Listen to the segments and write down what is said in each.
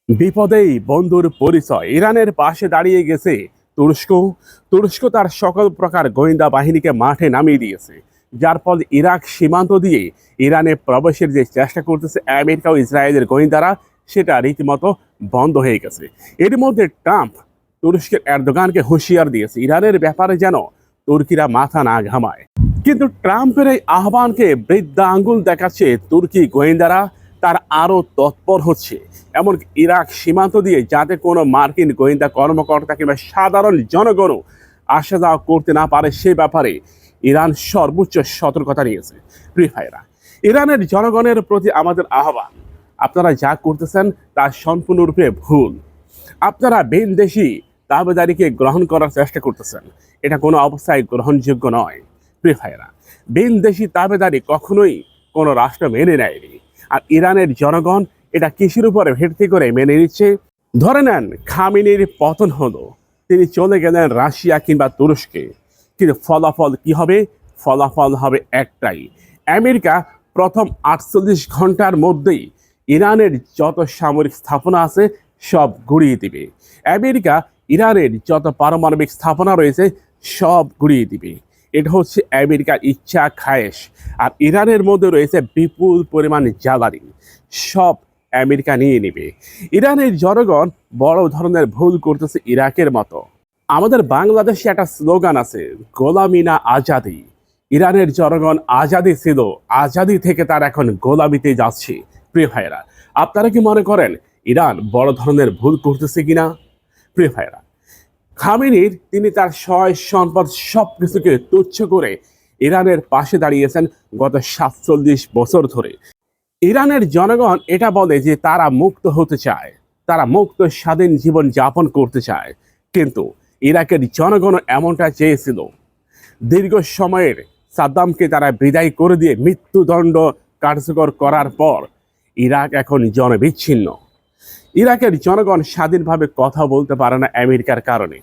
বিপদেই বন্ধুর পরিচয়। ইরানের পাশে দাঁড়িয়ে গেছে তুরস্ক। তুরস্ক তার সকল প্রকার গোয়েন্দা বাহিনীকে মাঠে নামিয়ে দিয়েছে, যার ফলে ইরাক সীমান্ত দিয়ে ইরানে প্রবেশের যে চেষ্টা করতেছে আমেরিকা ও ইসরায়েলের গোয়েন্দারা, সেটা রীতিমতো বন্ধ হয়ে গেছে। এর মধ্যে ট্রাম্প তুরস্কের এরদোগানকে হুঁশিয়ার দিয়েছে ইরানের ব্যাপারে যেন তুর্কিরা মাথা না ঘামায়। কিন্তু ট্রাম্পের এই আহ্বানকে বৃদ্ধা আঙ্গুল দেখাচ্ছে তুর্কি গোয়েন্দারা, তার আরও তৎপর হচ্ছে। এমনকি ইরাক সীমান্ত দিয়ে যাতে কোনো মার্কিন গোয়েন্দা কর্মকর্তা কিংবা সাধারণ জনগণও আসা যাওয়া করতে না পারে, সে ব্যাপারে ইরান সর্বোচ্চ সতর্কতা নিয়েছে। প্রিয় ভাইরা, ইরানের জনগণের প্রতি আমাদের আহ্বান, আপনারা যা করতেছেন তা সম্পূর্ণরূপে ভুল। আপনারা ভিনদেশি দাবেদারিকে গ্রহণ করার চেষ্টা করতেছেন, এটা কোনো অবস্থায় গ্রহণযোগ্য নয়। প্রিয় ভাইরা, ভিনদেশি দাবেদারি কখনোই কোনো রাষ্ট্র মেনে নেয়নি। আর ইরানের জনগণ এটা কিসের উপরে ভিত্তি করে মেনে নিচ্ছে? ধরে নেন খামেনির পতন হলো, তিনি চলে গেলেন রাশিয়া কিংবা তুরস্কে, কিন্তু ফলাফল কি হবে? ফলাফল হবে একটাই, আমেরিকা প্রথম 48 ঘন্টার মধ্যেই ইরানের যত সামরিক স্থাপনা আছে সব গুড়িয়ে দিবে। আমেরিকা ইরানের যত পারমাণবিক স্থাপনা রয়েছে সব গুড়িয়ে দিবে। এটা হচ্ছে আমেরিকার ইচ্ছা, খায়েশ। আর ইরানের মধ্যে রয়েছে বিপুল পরিমাণ জ্বালানি, সব আমেরিকা নিয়ে নেবে। ইরানের জনগণ বড় ধরনের ভুল করতেছে ইরাকের মতো। আমাদের বাংলাদেশে একটা স্লোগান আছে, গোলামি না আজাদি। ইরানের জনগণ আজাদি ছিল, আজাদি থেকে তার এখন গোলামিতে যাচ্ছে। প্রিয় ভাইয়েরা, আপনারা কি মনে করেন ইরান বড় ধরনের ভুল করতেছে কিনা? প্রিয় ভাইয়েরা, খামেনির তিনি তার সয় সম্পদ সব কিছুকে তুচ্ছ করে ইরানের পাশে দাঁড়িয়েছেন গত 47 বছর ধরে। ইরানের জনগণ এটা বলে যে তারা মুক্ত হতে চায়, তারা মুক্ত স্বাধীন জীবন যাপন করতে চায়। কিন্তু ইরাকের জনগণ এমনটা চেয়েছিল। দীর্ঘ সময়ের সাদ্দামকে তারা বিদায় করে দিয়ে মৃত্যুদণ্ড কার্যকর করার পর ইরাক এখন জনবিচ্ছিন্ন। ইরাকের জনগণ স্বাধীনভাবে কথা বলতে পারে না আমেরিকার কারণে।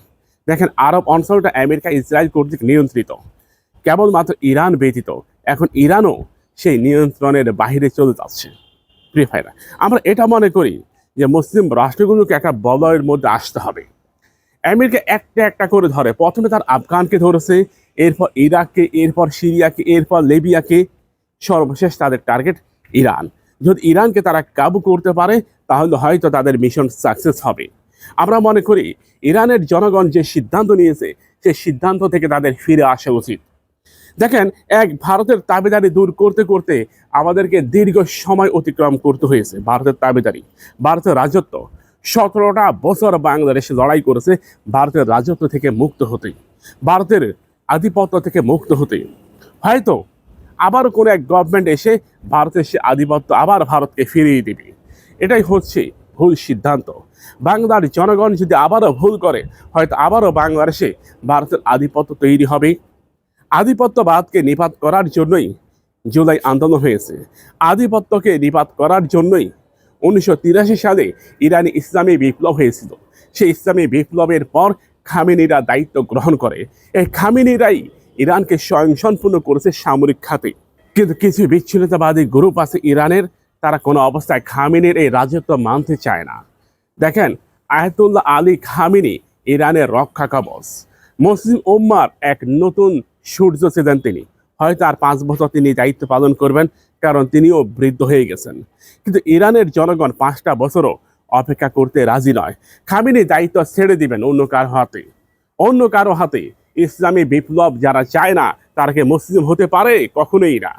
দেখেন, আরব অঞ্চলটা আমেরিকা ইসরায়েল কর্তৃক নিয়ন্ত্রিত, কেবলমাত্র ইরান ব্যতীত এখন ইরানও সেই নিয়ন্ত্রণের বাইরে চলে যাচ্ছে। প্রিয় ভাইরা, আমরা এটা মনে করি যে মুসলিম রাষ্ট্রগুলোকে একটা বলয়ের মধ্যে আসতে হবে। আমেরিকা একটা একটা করে ধরে, প্রথমে তার আফগানকে ধরেছে, এরপর ইরাককে, এরপর সিরিয়াকে, এরপর লিবিয়াকে, সর্বশেষ তাদের টার্গেট ইরান। যদি ইরানকে তারা কাবু করতে পারে তাহলে হয়তো তাদের মিশন সাকসেস হবে। আমরা মনে করি ইরানের জনগণ যে সিদ্ধান্ত নিয়েছে সেই সিদ্ধান্ত থেকে তাদের ফিরে আসা উচিত। দেখেন, এক ভারতের তাবেদারি দূর করতে করতে আমাদেরকে দীর্ঘ সময় অতিক্রম করতে হয়েছে। ভারতের তাবেদারি, ভারতের রাজত্ব, 17টা বছর বাংলাদেশে লড়াই করেছে ভারতের রাজত্ব থেকে মুক্ত হতে, ভারতের আধিপত্য থেকে মুক্ত হতে। হয়তো আবারও কোনো এক গভর্নমেন্ট এসে ভারতের সে আধিপত্য আবার ভারতকে ফিরিয়ে দেবে। এটাই হচ্ছে ভুল সিদ্ধান্ত। বাংলার জনগণ যদি আবারও ভুল করে, হয়তো আবারও বাংলাদেশে ভারতের আধিপত্য তৈরি হবে। আধিপত্যবাদকে নিপাত করার জন্যই জুলাই আন্দোলন হয়েছে, আধিপত্যকে নিপাত করার জন্যই 1983 সালে ইরানি ইসলামী বিপ্লব হয়েছিল। সেই ইসলামী বিপ্লবের পর খামেনিরা দায়িত্ব গ্রহণ করে। এই খামেনিরাই ইরানকে স্বয়ংসম্পূর্ণ করেছে সামরিক খাতে। কিন্তু কিছু বিচ্ছিন্নতাবাদী গ্রুপ আছে ইরানের, তারা কোনো অবস্থায় খামেনির এই রাজত্ব মানতে চায় না। দেখেন, আয়াতুল্লাহ আলী খামেনি ইরানের রক্ষা কবচ, মুসলিম উম্মার এক নতুন সূর্য ছিলেন তিনি। হয়তো আর 5 বছর তিনি দায়িত্ব পালন করবেন, কারণ তিনিও বৃদ্ধ হয়ে গেছেন। কিন্তু ইরানের জনগণ 5টা বছরও অপেক্ষা করতে রাজি নয়। খামেনি দায়িত্ব ছেড়ে দিবেন অন্য কারো হাতে, অন্য কারো হাতে। ইসলামী বিপ্লব যারা চায় না তারা কি মুসলিম হতে পারে? কখনোই না।